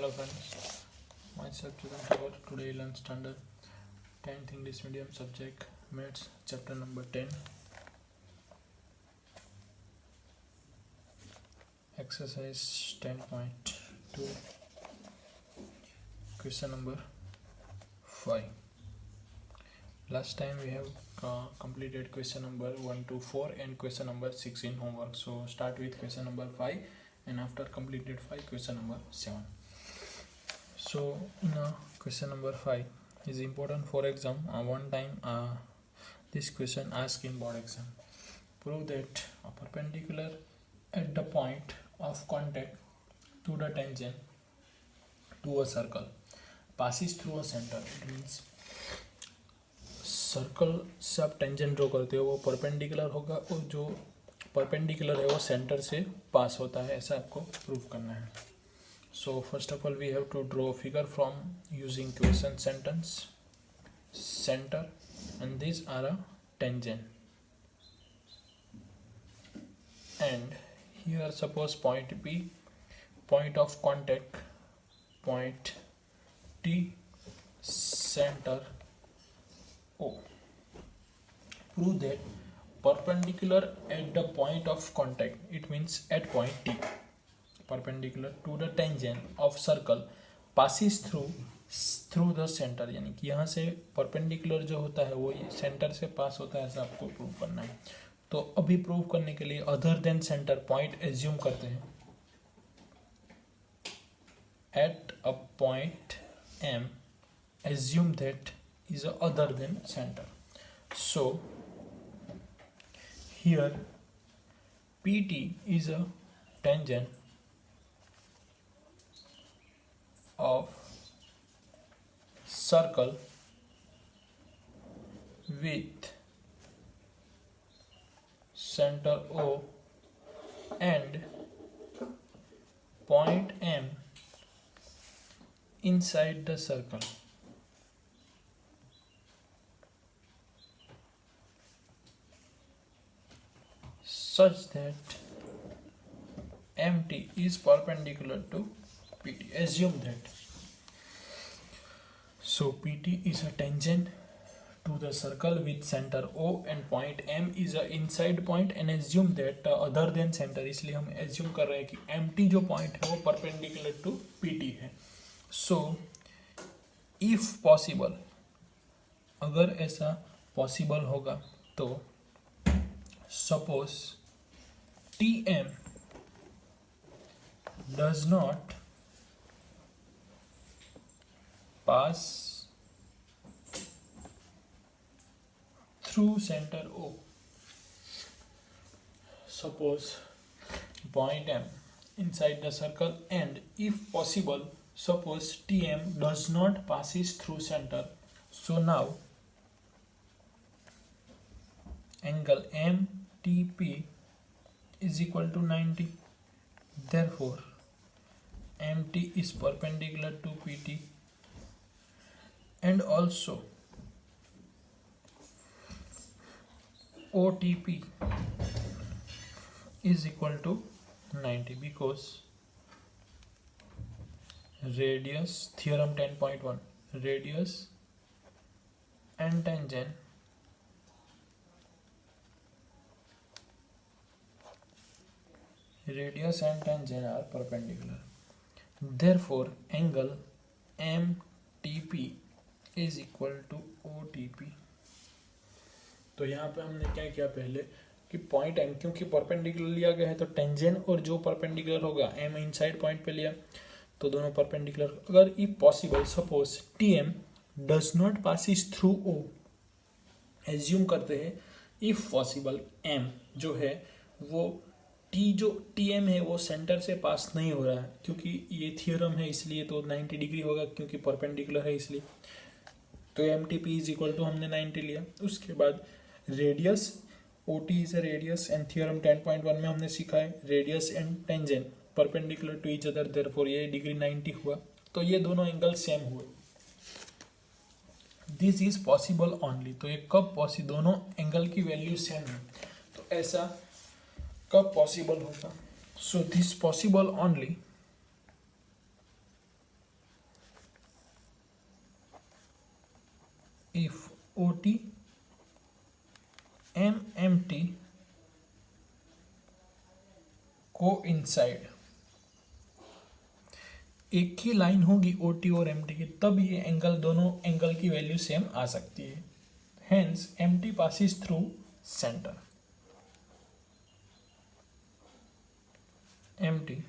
Hello friends, myself Chetan Thakur. Today I learn standard 10th English medium subject maths chapter number 10 exercise 10.2 question number 5. Last time we have completed question number 1 to 4 and question number 6 in homework. So start with question number 5 and after completed 5 question number 7. So in question number 5 is important for exam. One time this question asked in board exam. Prove that a perpendicular at the point of contact to the tangent to a circle passes through a center. It means circle से आप tangent draw करते हो वो perpendicular होगा और जो perpendicular है वो सेंटर से पास होता है, ऐसा आपको प्रूव करना है. So first of all we have to draw a figure from using question sentence, center, and these are a tangent. And here suppose point P, point of contact, point T, center O. Prove that perpendicular at the point of contact, it means at point T, perpendicular to the tangent of circle passes through the center. यानी कि यहाँ से perpendicular जो होता है वो ये center से पास होता है, ऐसा आपको प्रूव करना है. तो अभी प्रूव करने के लिए other than centre point assume करते हैं. At a point M, assume that is other than center. So here PT is a tangent of circle with center O and point M inside the circle. Such that MT is perpendicular to PT. Assume that. So PT is a tangent to the circle with center O and point M is a inside point, and assume that other than center, इसलिए हम assume कर रहे हैं कि MT जो point है वो perpendicular to PT है. So if possible, अगर ऐसा possible होगा तो suppose TM does not pass through center O. Suppose point M inside the circle, and if possible, suppose TM does not passes through center. So now angle MTP is equal to 90. Therefore MT is perpendicular to PT, and also OTP is equal to 90 because radius, theorem 10.1, radius and tangent are perpendicular. Therefore angle MTP is equal to OTP. तो यहाँ पे हमने क्या किया पहले कि point M क्योंकि perpendicular लिया गया है तो टेंजेंट और जो परपेंडिकुलर होगा M इनसाइड पॉइंट पे लिया तो दोनों परपेंडिकुलर. अगर if possible suppose TM does not passes through O, assume करते हैं इफ पॉसिबल M जो है वो जो TM है वो सेंटर से पास नहीं हो रहा है, क्योंकि ये थियरम है इसलिए तो 90 डिग्री होगा क्योंकि परपेंडिकुलर है इसलिए. तो MTP इज इक्वल टू हमने 90 लिया. उसके बाद radius, OT is a radius, and theorem 10.1 में हमने सीखा है radius and tangent perpendicular to each other, therefore ये डिग्री 90 हुआ. तो ये दोनों एंगल सेम हुए. This is possible only. तो ये कब पॉसिबल, दोनों एंगल की वैल्यू सेम है तो ऐसा कब पॉसिबल होगा. So this possible only if OT MMT coincide, एक ही लाइन होगी OT और MT की, तब ये एंगल, दोनों एंगल की वैल्यू सेम आ सकती है. Hence MT passes through centre. MT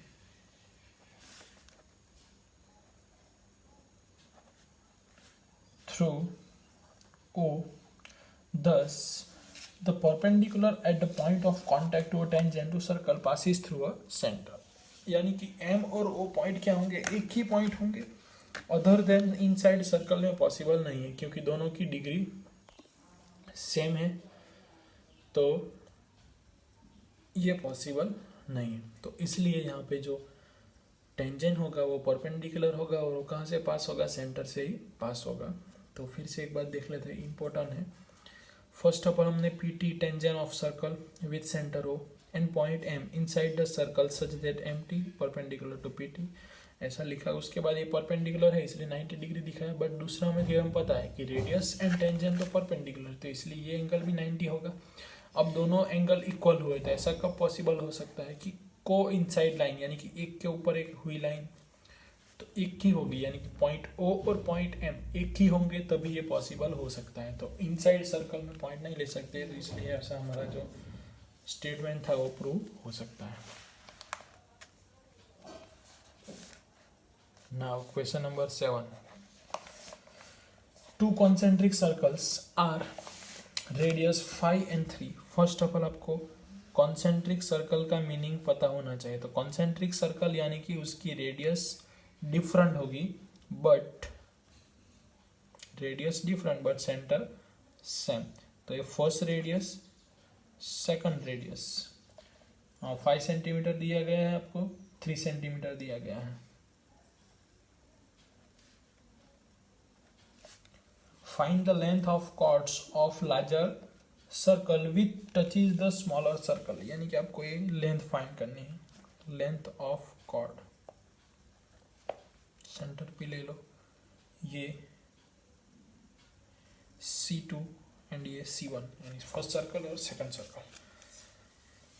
through O, thus the perpendicular at the point of contact to a tangent to circle passes through a center. यानी कि M और O पॉइंट क्या होंगे, एक ही point होंगे. Other than inside circle में possible नहीं है, क्योंकि दोनों की डिग्री सेम है, तो ये पॉसिबल नहीं है. तो इसलिए यहाँ पे जो टेंजेंट होगा वो परपेंडिकुलर होगा, और वो कहाँ से पास होगा, सेंटर से ही पास होगा. तो फिर से एक बात देख लेते हैं, इम्पोर्टेंट है. फर्स्ट ऑफ ऑल हमने PT tangent of circle with centre O and point M inside the circle such that MT perpendicular to PT ऐसा लिखा. उसके बाद ये परपेंडिकुलर है इसलिए 90 डिग्री दिखा है. बट दूसरा हमें थ्योरम पता है कि रेडियस एंड टेंजेंट तो परपेंडिकुलर, तो इसलिए ये एंगल भी 90 होगा. अब दोनों एंगल इक्वल हुए, तो ऐसा कब पॉसिबल हो सकता है कि को इनसाइड लाइन, यानी कि एक के ऊपर एक हुई लाइन तो एक ही होगी, यानी कि पॉइंट O और पॉइंट M एक ही होंगे, तभी ये पॉसिबल हो सकता है. तो इनसाइड सर्कल में पॉइंट नहीं ले सकते, तो इसलिए ऐसा हमारा जो स्टेटमेंट था वो प्रूव हो सकता है. Now question number 7. Two concentric circles are radius 5 and 3. First of all आपको कॉन्सेंट्रिक सर्कल का मीनिंग पता होना चाहिए. तो कॉन्सेंट्रिक सर्कल यानी कि उसकी रेडियस डिफरेंट होगी, but radius different but centre same. तो ये first radius, second radius, 5 centimetre दिया गया है आपको, 3 सेंटीमीटर दिया गया है. Find the length of chords of larger circle with touches the smaller circle. यानी कि आपको ये लेंथ फाइंड करनी है. लेंथ ऑफ कॉर्ड सेंटर पे ले लो, ये C2 एंड ये C1, यानी फर्स्ट सर्कल और सेकंड सर्कल.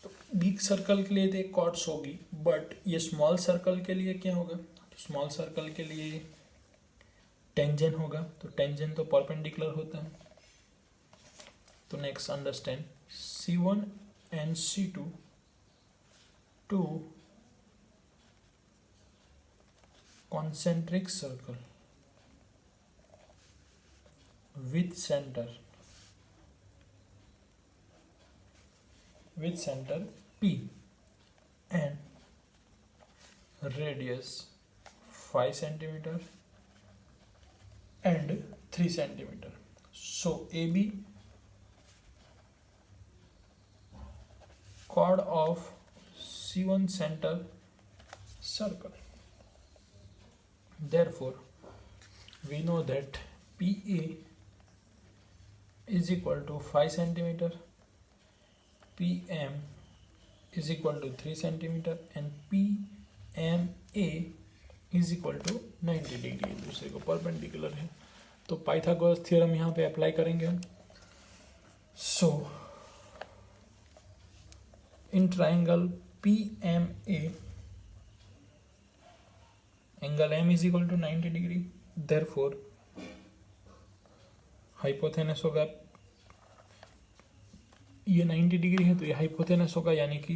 तो बिग सर्कल के लिए तो एक कॉर्ड्स होगी, बट ये स्मॉल सर्कल के लिए क्या होगा, तो स्मॉल सर्कल के लिए टेंजेंट होगा. तो टेंजेंट तो परपेंडिकुलर होता है. तो next understand, C1 and C2 two concentric circle with center P and radius 5 centimeter and 3 centimeter. So AB chord of C1 center circle. Therefore, we know that PA is equal to 5 centimeter, PM is equal to 3 centimeter and PMA is equal to 90 degree. एक दूसरे को perpendicular है. तो Pythagoras theorem यहाँ पे apply करेंगे हम. So in triangle PMA angle M is equal to 90 degree. therefore hypotenuse होगा, ये 90 डिग्री है तो ये हाइपोथेनस होगा, यानी कि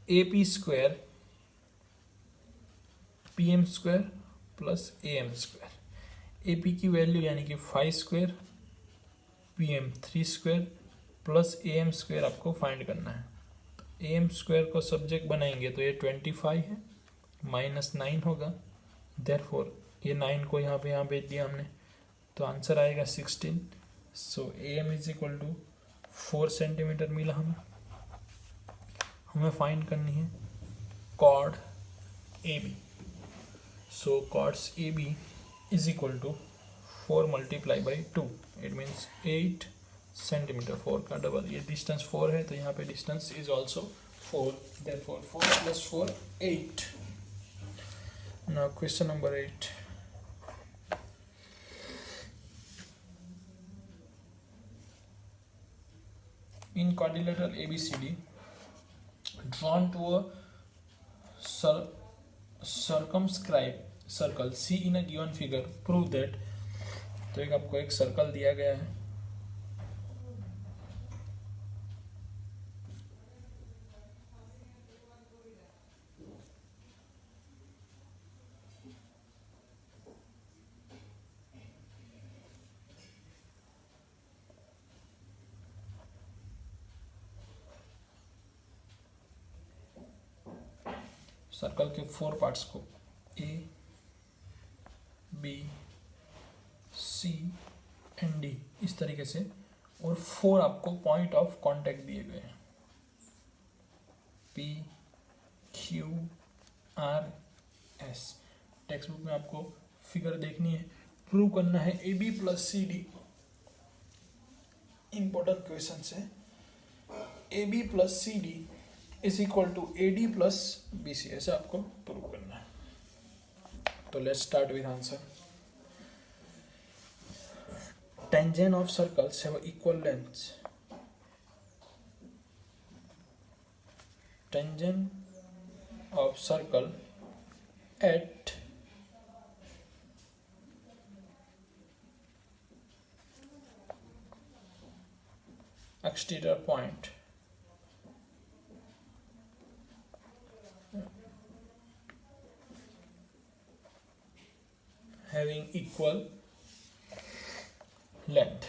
AP square PM square plus AM square. AP की वैल्यू यानी कि 5 square, PM 3 square plus AM square आपको फाइंड करना है. AM स्क्वायर को सब्जेक्ट बनाएंगे तो ये 25 है, माइनस 9 होगा. देयरफॉर ये 9 को यहाँ भेज दिया हमने, तो आंसर आएगा 16. So AM is equal to 4 centimetre मिला हमें फाइंड करनी है chord AB. So chords AB is equal to 4 multiply by 2, it means 8 centimetre. 4 का डबल, ये डिस्टेंस 4 है तो यहाँ पे distance is also 4. therefore 4 plus 4 8. now question number 8. in quadrilateral ABCD drawn to a circumscribed circle C in a given figure, prove that। तो एक आपको एक सर्कल दिया गया है, सर्कल के 4 पार्ट्स को A, B, C and D इस तरीके से, और 4 आपको पॉइंट ऑफ कांटेक्ट दिए गए हैं, P, Q, R, S। Text book में आपको फिगर देखनी है, प्रूव करना है AB plus CD। Important question है, AB plus CD is equal to AD plus BC, ऐसे आपको प्रूव करना है। तो let's start with answer. Tangent of circles have equal lengths. Tangent of circle at exterior point having equal length,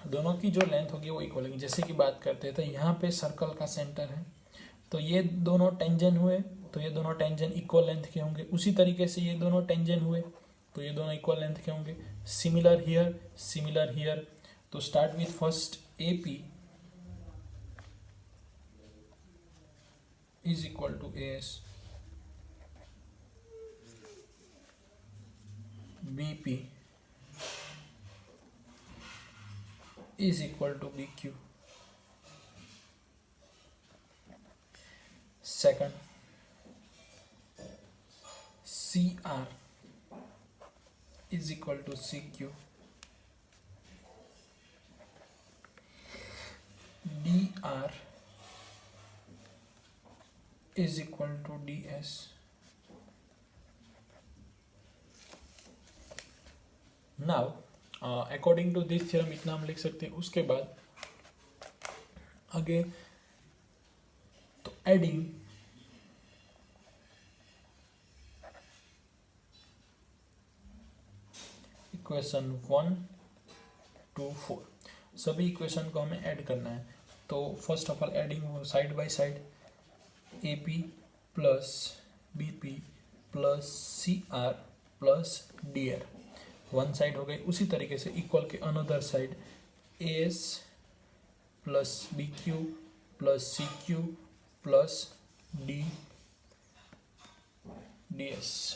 दोनों की जो length होगी वो इक्वल होगी। जैसे कि बात करते हैं तो यहाँ पे सर्कल का सेंटर है, तो ये दोनों टेंजेंट हुए, तो ये दोनों टेंजेंट इक्वल लेंथ के होंगे। उसी तरीके से ये दोनों टेंजेंट हुए तो ये दोनों इक्वल लेंथ के होंगे। Similar here, similar here. तो start with first AP is equal to AS, BP is equal to BQ। Second, CR is equal to CQ। DR is equal to DS। Now according to this theorem इतना हम लिख सकते हैं। उसके बाद आगे तो एडिंग इक्वेशन 1 2 4, सभी इक्वेशन को हमें ऐड करना है। तो first of all adding side by side, AP plus BP plus CR plus DR, one side हो गई। उसी तरीके से इक्वल के another side AS plus BQ plus CQ plus DS।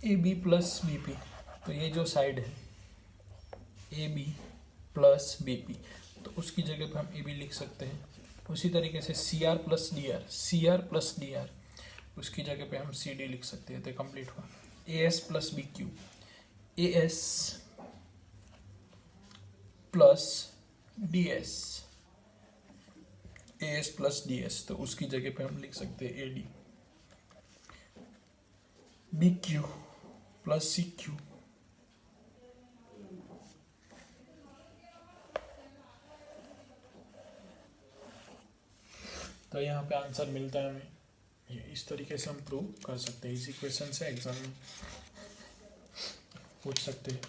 AB plus BP, तो ये जो साइड है AB प्लस BP, तो उसकी जगह पे हम AB लिख सकते हैं। उसी तरीके से CR plus DR, CR plus DR, उसकी जगह पे हम CD लिख सकते हैं। तो कंप्लीट हुआ। AS plus BQ, AS plus DS, AS plus DS, तो उसकी जगह पे हम लिख सकते हैं AD। BQ प्लस CQ, तो यहाँ पे आंसर मिलता है हमें। ये इस तरीके से हम प्रूव कर सकते हैं। इसी क्वेश्चन से एग्जाम में पूछ सकते हैं।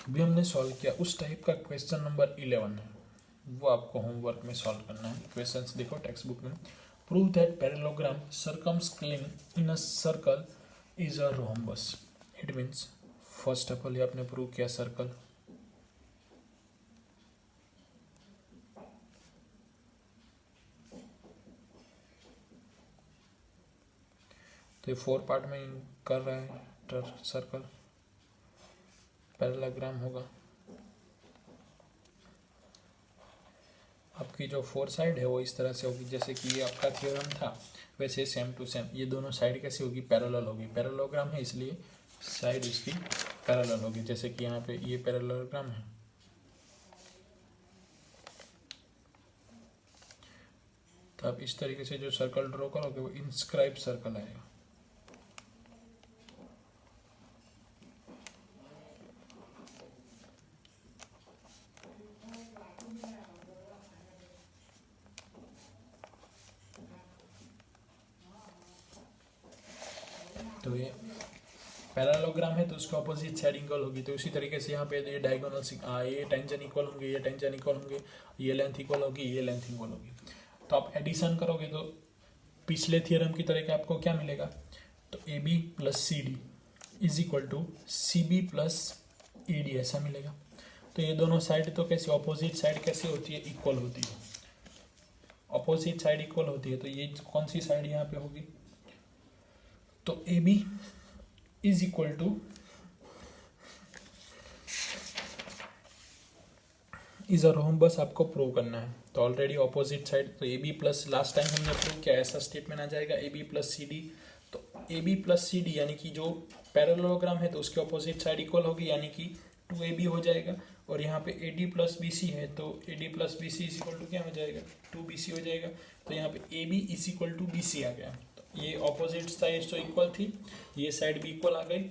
अभी हमने सॉल्व किया उस टाइप का क्वेश्चन नंबर 11 है, वो आपको होमवर्क में सॉल्व करना है। क्वेश्चंस देखो टेक्स्ट बुक में। Prove that parallelogram circumscribing in a circle is a rhombus. It means first of all ये आपने प्रूव किया सर्कल, तो ये 4 पार्ट में कर रहा है सर्कल, पैरेललोग्राम होगा। आपकी जो फोर साइड है वो इस तरह से होगी, जैसे कि ये आपका थ्योरम था वैसे सेम टू सेम ये दोनों साइड कैसी होगी, पैरेलल होगी। पैरेललोग्राम है इसलिए साइड इसकी पैरेलल होगी, जैसे कि यहाँ पे ये पैरेललोग्राम है। तो आप इस तरीके से जो सर्कल ड्रॉ करोगे वो इंस्क्राइब सर्कल आएगा। तो ये पैरेललोग्राम है तो उसका ऑपोजिट साइड इक्वल होगी। तो इसी तरीके से यहाँ पे ये डायगोनल ये टेंजन इक्वल होंगे, ये टेंजन इक्वल होंगे, ये लेंथ इक्वल होगी, ये लेंथ इक्वल होगी। तो आप एडिशन करोगे तो पिछले थ्योरम की तरह आपको क्या मिलेगा, तो A B plus C D is equal to C B plus A D ऐसा मिलेगा। तो ये दोनों साइड तो कैसे, ऑपोजिट साइड कैसे होती है, इक्वल होती है। ऑपोजिट साइड इक्वल होती है तो ये कौन सी साइड यहाँ पे होगी, तो A B is equal to is a rhombus आपको प्रूव करना है। तो ऑलरेडी ऑपोजिट साइड तो A B plus, last time हमने प्रूव किया ऐसा स्टेटमेंट आ जाएगा A B plus C D. तो A B plus C D यानी कि जो पैरेललोग्राम है तो उसके ऑपोजिट साइड इक्वल होगी, यानी कि 2ab हो जाएगा। और यहाँ पे A D plus B C है तो A D plus B C is equal to क्या हो जाएगा, 2bc हो जाएगा। तो यहाँ पे A B is equal to B C आ गया। तो ये ऑपोजिट साइड तो इक्वल थी, ये साइड भी इक्वल आ गई।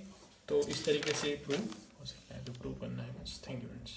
तो इस तरीके से प्रूव हो सकता है। तो प्रूव करना है बस। Thank you friends.